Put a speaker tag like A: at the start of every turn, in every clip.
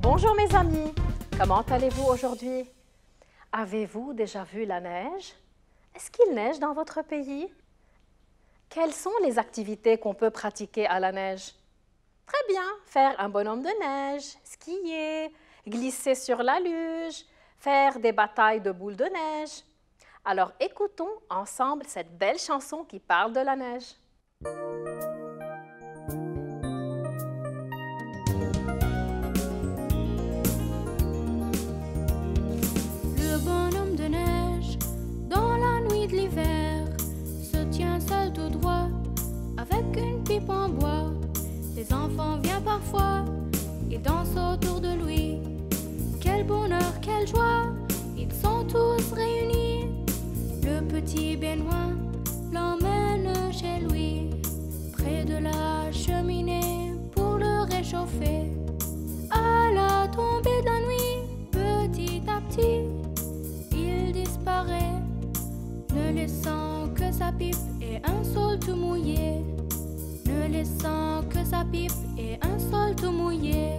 A: Bonjour mes amis, comment allez-vous aujourd'hui? Avez-vous déjà vu la neige? Est-ce qu'il neige dans votre pays? Quelles sont les activités qu'on peut pratiquer à la neige? Très bien, faire un bonhomme de neige, skier, glisser sur la luge, faire des batailles de boules de neige. Alors écoutons ensemble cette belle chanson qui parle de la neige.
B: Le bonhomme de neige, dans la nuit de l'hiver, se tient seul tout droit, avec une pipe en bois. Les enfants viennent parfois, ils dansent autour de lui. Quel bonheur, quelle joie, ils sont tous réunis. Le petit Benoît l'emmène chez lui, près de la cheminée pour le réchauffer. À la tombée de la nuit, petit à petit, il disparaît, ne laissant que sa pipe et un sol tout mouillé. Ne laissant que sa pipe et un sol tout mouillé.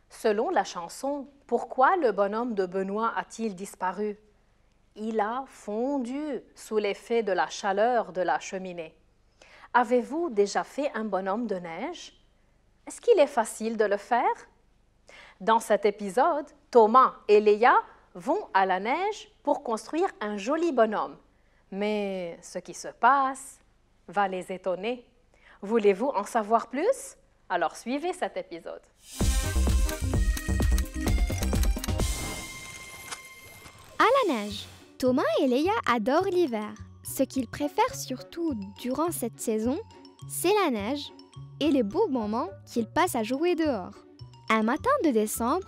A: Selon la chanson, pourquoi le bonhomme de Benoît a-t-il disparu? Il a fondu sous l'effet de la chaleur de la cheminée. Avez-vous déjà fait un bonhomme de neige? Est-ce qu'il est facile de le faire? Dans cet épisode, Thomas et Léa vont à la neige pour construire un joli bonhomme. Mais ce qui se passe va les étonner. Voulez-vous en savoir plus? Alors suivez cet épisode.
C: À la neige, Thomas et Léa adorent l'hiver. Ce qu'ils préfèrent surtout durant cette saison, c'est la neige et les beaux moments qu'ils passent à jouer dehors. Un matin de décembre,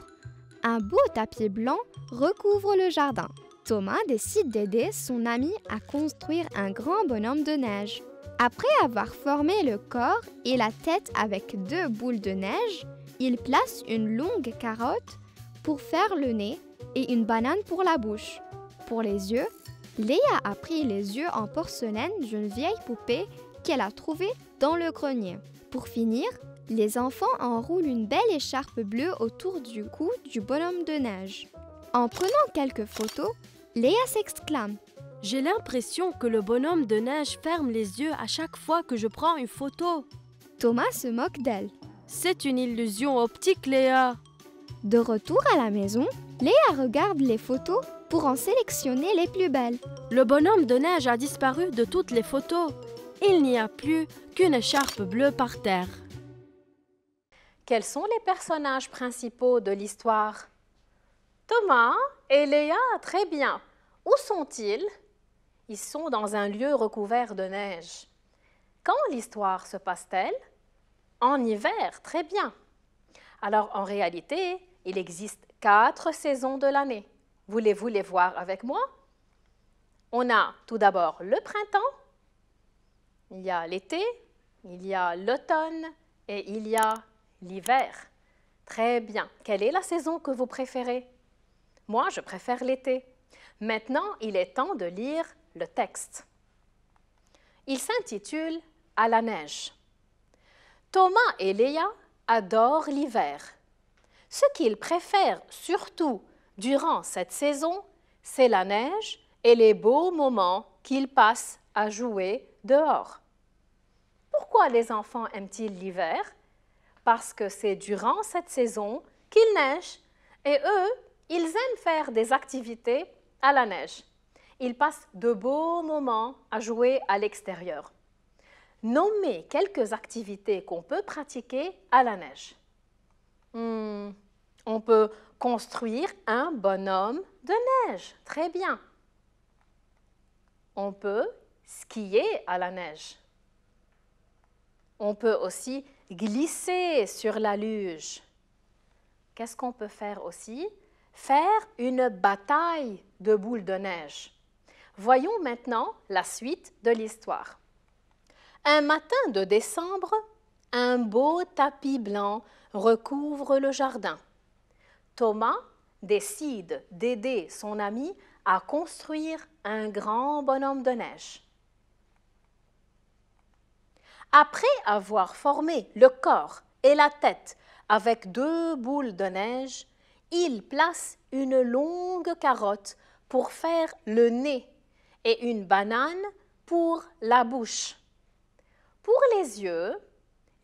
C: un beau tapis blanc recouvre le jardin. Thomas décide d'aider son ami à construire un grand bonhomme de neige. Après avoir formé le corps et la tête avec 2 boules de neige, il place une longue carotte pour faire le nez et une banane pour la bouche. Pour les yeux, Léa a pris les yeux en porcelaine d'une vieille poupée qu'elle a trouvée dans le grenier. Pour finir, les enfants enroulent une belle écharpe bleue autour du cou du bonhomme de neige. En prenant quelques photos, Léa s'exclame:
D: « J'ai l'impression que le bonhomme de neige ferme les yeux à chaque fois que je prends une photo. »
C: Thomas se moque d'elle.
D: « C'est une illusion optique, Léa. »
C: De retour à la maison, Léa regarde les photos pour en sélectionner les plus belles.
D: Le bonhomme de neige a disparu de toutes les photos. Il n'y a plus qu'une écharpe bleue par terre.
A: Quels sont les personnages principaux de l'histoire? Thomas et Léa, très bien. Où sont-ils? Ils sont dans un lieu recouvert de neige. Quand l'histoire se passe-t-elle? En hiver, très bien. Alors, en réalité, il existe 4 saisons de l'année. Voulez-vous les voir avec moi? On a tout d'abord le printemps, il y a l'été, il y a l'automne et il y a l'hiver. Très bien. Quelle est la saison que vous préférez? Moi, je préfère l'été. Maintenant, il est temps de lire le texte. Il s'intitule « À la neige ». Thomas et Léa adorent l'hiver. Ce qu'ils préfèrent surtout durant cette saison, c'est la neige et les beaux moments qu'ils passent à jouer dehors. Pourquoi les enfants aiment-ils l'hiver? Parce que c'est durant cette saison qu'il neige et eux, ils aiment faire des activités à la neige. Ils passent de beaux moments à jouer à l'extérieur. Nommez quelques activités qu'on peut pratiquer à la neige. On peut construire un bonhomme de neige. Très bien. On peut skier à la neige. On peut aussi glisser sur la luge. Qu'est-ce qu'on peut faire aussi? Faire une bataille de boules de neige. Voyons maintenant la suite de l'histoire. Un matin de décembre, un beau tapis blanc recouvre le jardin. Thomas décide d'aider son ami à construire un grand bonhomme de neige. Après avoir formé le corps et la tête avec 2 boules de neige, il place une longue carotte pour faire le nez et une banane pour la bouche. Pour les yeux,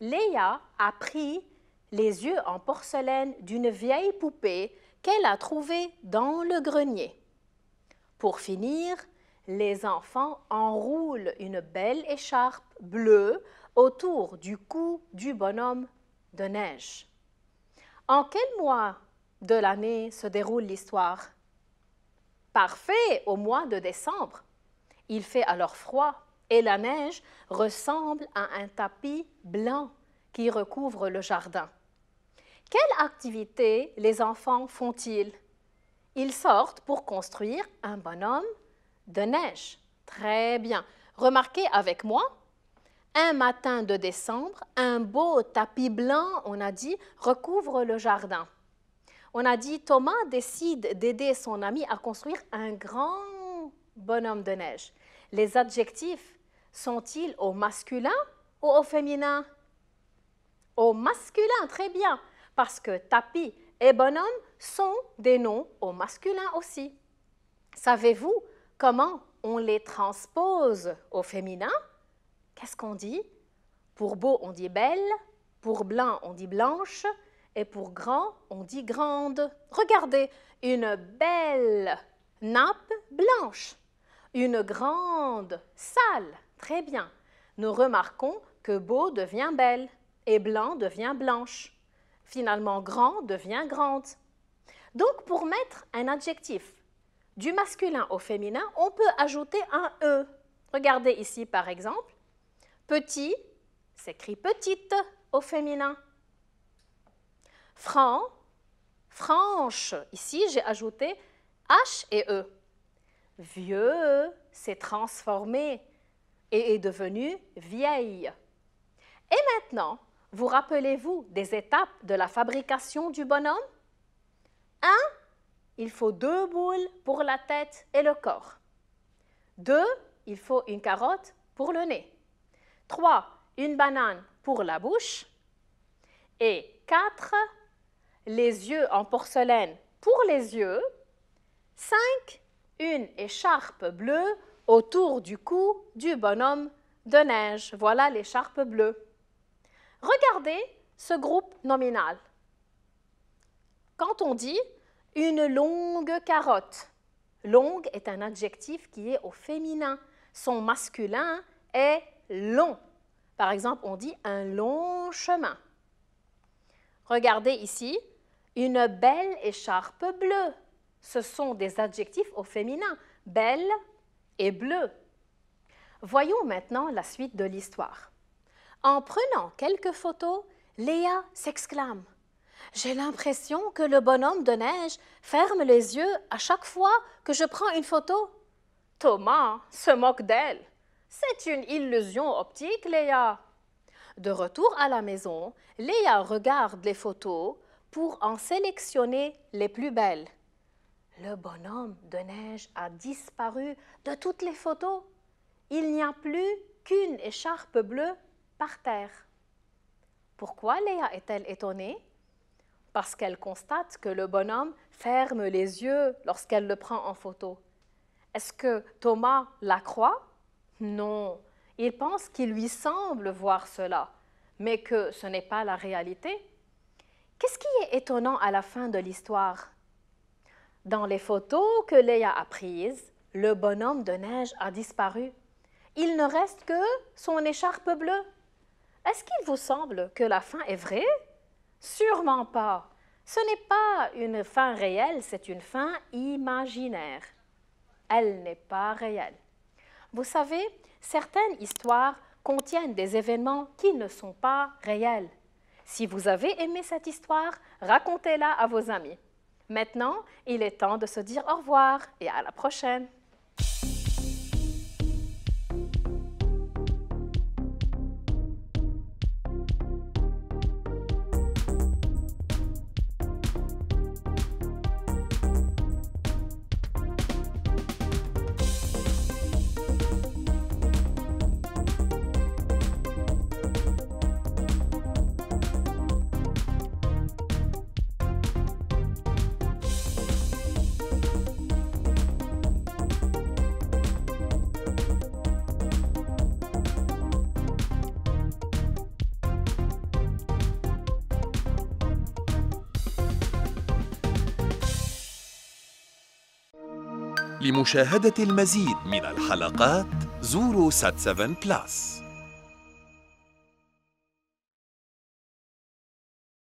A: Léa a pris les yeux en porcelaine d'une vieille poupée qu'elle a trouvée dans le grenier. Pour finir, les enfants enroulent une belle écharpe bleue autour du cou du bonhomme de neige. En quel mois de l'année se déroule l'histoire? Parfait, au mois de décembre. Il fait alors froid et la neige ressemble à un tapis blanc qui recouvre le jardin. Quelle activité les enfants font-ils? Ils sortent pour construire un bonhomme de neige. Très bien. Remarquez avec moi, un matin de décembre, un beau tapis blanc, on a dit, recouvre le jardin. On a dit, Thomas décide d'aider son ami à construire un grand bonhomme de neige. Les adjectifs sont-ils au masculin ou au féminin? Au masculin, très bien, parce que tapis et bonhomme sont des noms au masculin aussi. Savez-vous comment on les transpose au féminin? Qu'est-ce qu'on dit? Pour beau, on dit belle, pour blanc, on dit blanche, et pour grand, on dit grande. Regardez, une belle nappe blanche, une grande salle. Très bien. Nous remarquons que beau devient belle et blanc devient blanche. Finalement, grand devient grande. Donc, pour mettre un adjectif du masculin au féminin, on peut ajouter un « e ». Regardez ici, par exemple. Petit s'écrit petite au féminin. Franc, franche. Ici, j'ai ajouté H et E. Vieux s'est transformé et est devenu vieille. Et maintenant, vous rappelez-vous des étapes de la fabrication du bonhomme? 1. Il faut 2 boules pour la tête et le corps. 2. Il faut une carotte pour le nez. 3. Une banane pour la bouche. Et 4. Les yeux en porcelaine pour les yeux. 5. Une écharpe bleue autour du cou du bonhomme de neige. Voilà l'écharpe bleue. Regardez ce groupe nominal. Quand on dit une longue carotte, longue est un adjectif qui est au féminin. Son masculin est long. Par exemple, on dit un long chemin. Regardez ici, une belle écharpe bleue. Ce sont des adjectifs au féminin, belle et bleu. Voyons maintenant la suite de l'histoire. En prenant quelques photos, Léa s'exclame « J'ai l'impression que le bonhomme de neige ferme les yeux à chaque fois que je prends une photo. » Thomas se moque d'elle. « C'est une illusion optique, Léa. » De retour à la maison, Léa regarde les photos pour en sélectionner les plus belles. Le bonhomme de neige a disparu de toutes les photos. Il n'y a plus qu'une écharpe bleue par terre. Pourquoi Léa est-elle étonnée? Parce qu'elle constate que le bonhomme ferme les yeux lorsqu'elle le prend en photo. Est-ce que Thomas la croit? Non, il pense qu'il lui semble voir cela, mais que ce n'est pas la réalité. Qu'est-ce qui est étonnant à la fin de l'histoire? Dans les photos que Léa a prises, le bonhomme de neige a disparu. Il ne reste que son écharpe bleue. Est-ce qu'il vous semble que la fin est vraie? Sûrement pas. Ce n'est pas une fin réelle, c'est une fin imaginaire. Elle n'est pas réelle. Vous savez, certaines histoires contiennent des événements qui ne sont pas réels. Si vous avez aimé cette histoire, racontez-la à vos amis. Maintenant, il est temps de se dire au revoir et à la prochaine.
E: لمشاهدة المزيد من الحلقات زوروا سات 7 بلس.